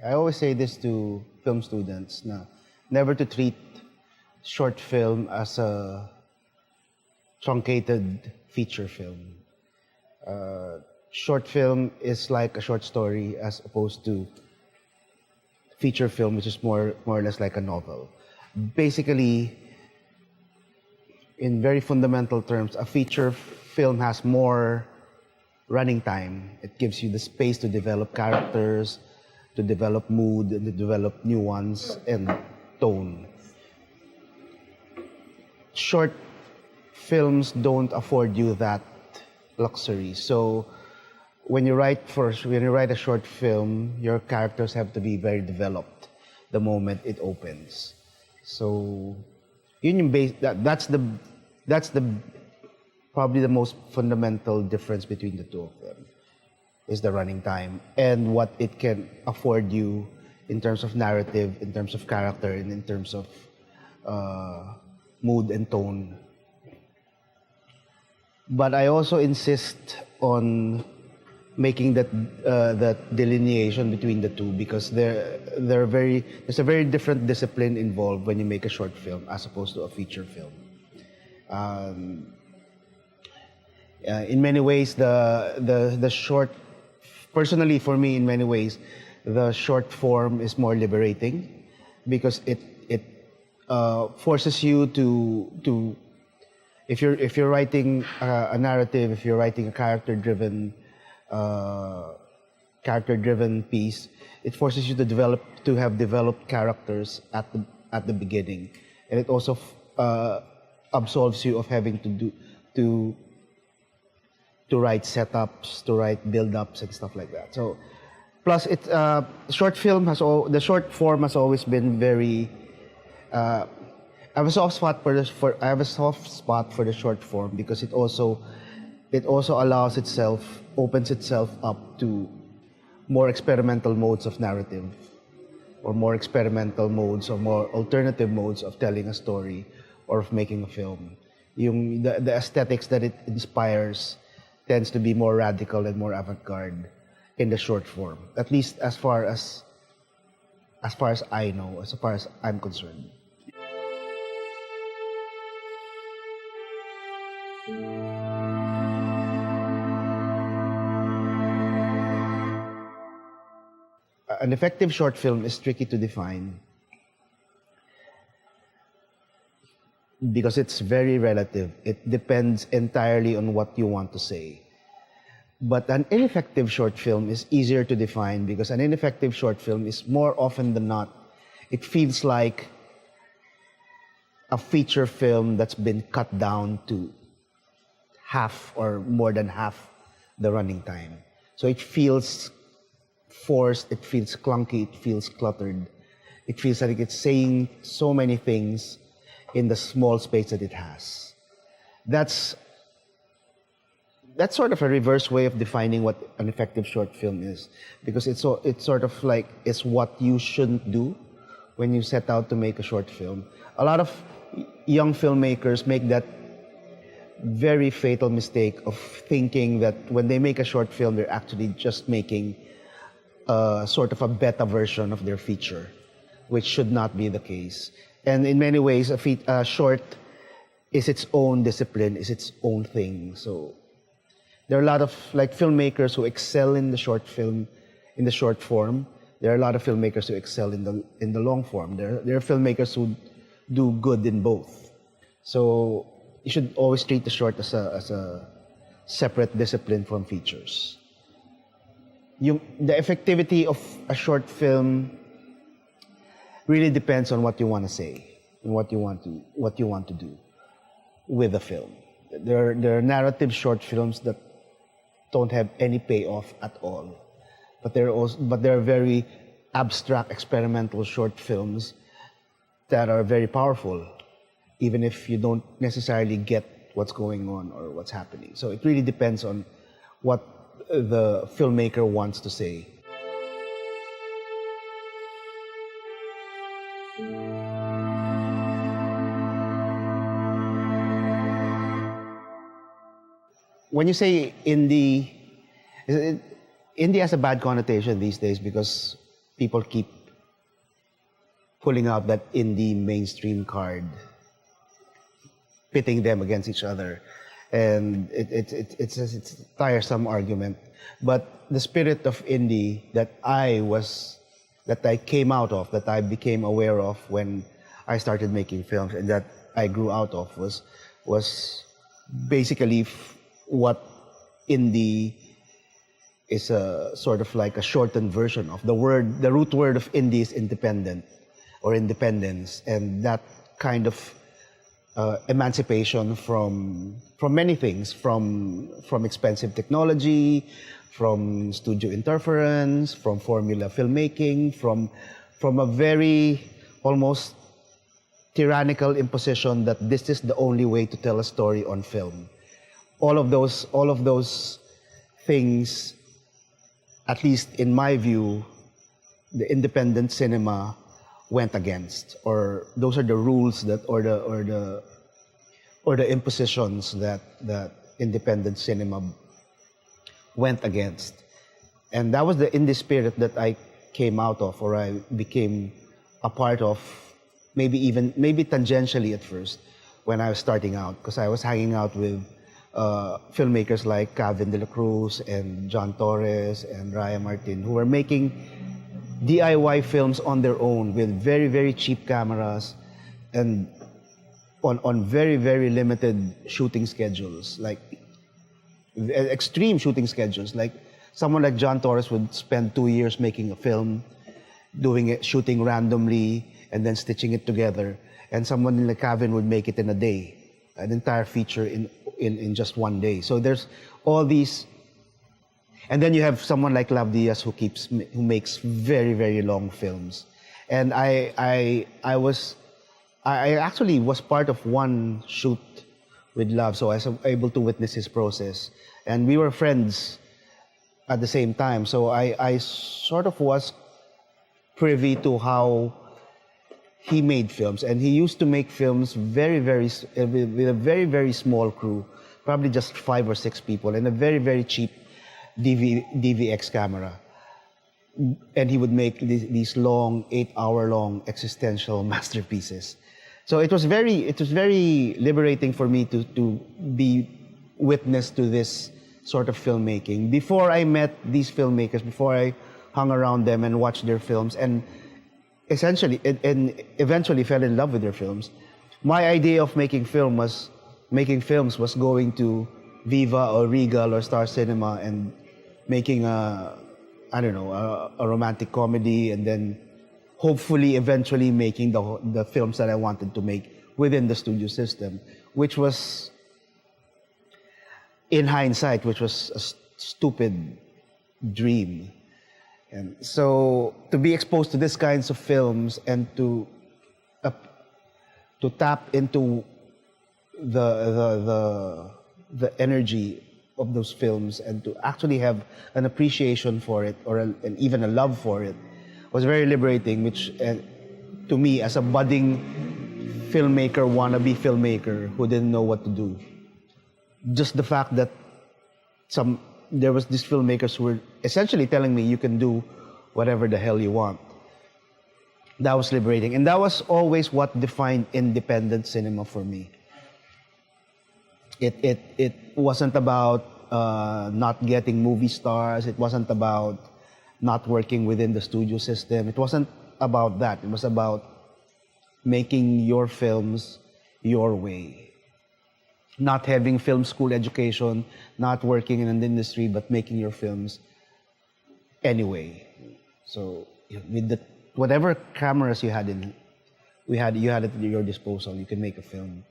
I always say this to film students na never to treat short film as a truncated feature film. Short film is like a short story as opposed to feature film, which is more or less like a novel. Basically, in very fundamental terms, a feature film has more running time. It gives you the space to develop characters, to develop mood, and to develop nuance and tone. Short films don't afford you that luxury. So when you write a short film, your characters have to be very developed the moment it opens. So yun yung that's the probably the most fundamental difference between the two of them is the running time and what it can afford you in terms of narrative, in terms of character, and in terms of mood and tone. But I also insist on making that delineation between the two because there's a very different discipline involved when you make a short film as opposed to a feature film. In many ways, the short, personally for me, in many ways, the short form is more liberating because it forces you to if you're writing a narrative, if you're writing a character-driven piece, it forces you to have developed characters at the beginning, and it also absolves you of having to write setups, to write build-ups and stuff like that. So, plus the short form has always been very. I have a soft spot for the short form because it also opens itself up to more experimental modes of narrative, or more experimental modes, or more alternative modes of telling a story or of making a film. The aesthetics that it inspires tends to be more radical and more avant-garde in the short form, at least as far as I know, as far as I'm concerned. An effective short film is tricky to define because it's very relative. It depends entirely on what you want to say. But an ineffective short film is easier to define because an ineffective short film is more often than not, it feels like a feature film that's been cut down to half or more than half the running time. So it feels forced, it feels clunky, it feels cluttered. It feels like it's saying so many things in the small space that it has. That's sort of a reverse way of defining what an effective short film is, because it's sort of like it's what you shouldn't do when you set out to make a short film. A lot of young filmmakers make that very fatal mistake of thinking that when they make a short film, they're actually just making sort of a beta version of their feature, which should not be the case. And in many ways, a short is its own discipline, is its own thing. So there are a lot of filmmakers who excel in the short film, in the short form. There are a lot of filmmakers who excel in the long form. There are filmmakers who do good in both. So you should always treat the short as a separate discipline from features. The effectivity of a short film really depends on what you want to say and what you want to do with the film. There are narrative short films that don't have any payoff at all, but there are very abstract experimental short films that are very powerful, even if you don't necessarily get what's going on or what's happening. So it really depends on what the filmmaker wants to say. when you say indie, indie has a bad connotation these days because people keep pulling out that indie mainstream card, pitting them against each other, and it's a tiresome argument. But the spirit of indie that I came out of, that I became aware of when I started making films, and that I grew out of was basically what indie is a sort of like a shortened version of. The root word of indie is independent or independence, and that kind of emancipation from many things, from expensive technology, from studio interference, from formula filmmaking, from a very almost tyrannical imposition that this is the only way to tell a story on film. All of those things, at least in my view, the independent cinema went against, or those are the rules that, or the impositions that independent cinema went against. And that was the indie spirit that I came out of, or I became a part of, maybe tangentially at first when I was starting out, because I was hanging out with filmmakers like Calvin de la Cruz and John Torres and Raya Martin, who were making DIY films on their own with very, very cheap cameras and on very, very limited shooting schedules, like extreme shooting schedules. Like someone like John Torres would spend 2 years making a film, doing it, shooting randomly, and then stitching it together. And someone like Calvin would make it in a day, an entire feature in just 1 day. So there's all these, and then you have someone like Lav Diaz who makes very, very long films. And I actually was part of one shoot with Lav, so I was able to witness his process. And we were friends at the same time, so I sort of was privy to how he made films. And he used to make films very, very, with a very, very small crew, probably just 5 or 6 people, and a very, very cheap DVX camera. And he would make these long, 8-hour-long existential masterpieces. So it was very liberating for me to be witness to this sort of filmmaking. Before I met these filmmakers, before I hung around them and watched their films, and essentially and eventually fell in love with their films, my idea of making films was going to Viva or Regal or Star Cinema and making a romantic comedy, and then hopefully eventually making the films that I wanted to make within the studio system, which was, in hindsight, which was a stupid dream. And so to be exposed to these kinds of films and to tap into the energy of those films and to actually have an appreciation for it, or even a love for it, was very liberating, which to me, as a budding filmmaker, wannabe filmmaker who didn't know what to do, just the fact that there was these filmmakers who were essentially telling me you can do whatever the hell you want, that was liberating. And that was always what defined independent cinema for me. It wasn't about not getting movie stars. It wasn't about not working within the studio system. It wasn't about that. It was about making your films your way. Not having film school education, not working in an industry, but making your films anyway. So with whatever cameras you had you had it at your disposal, you can make a film.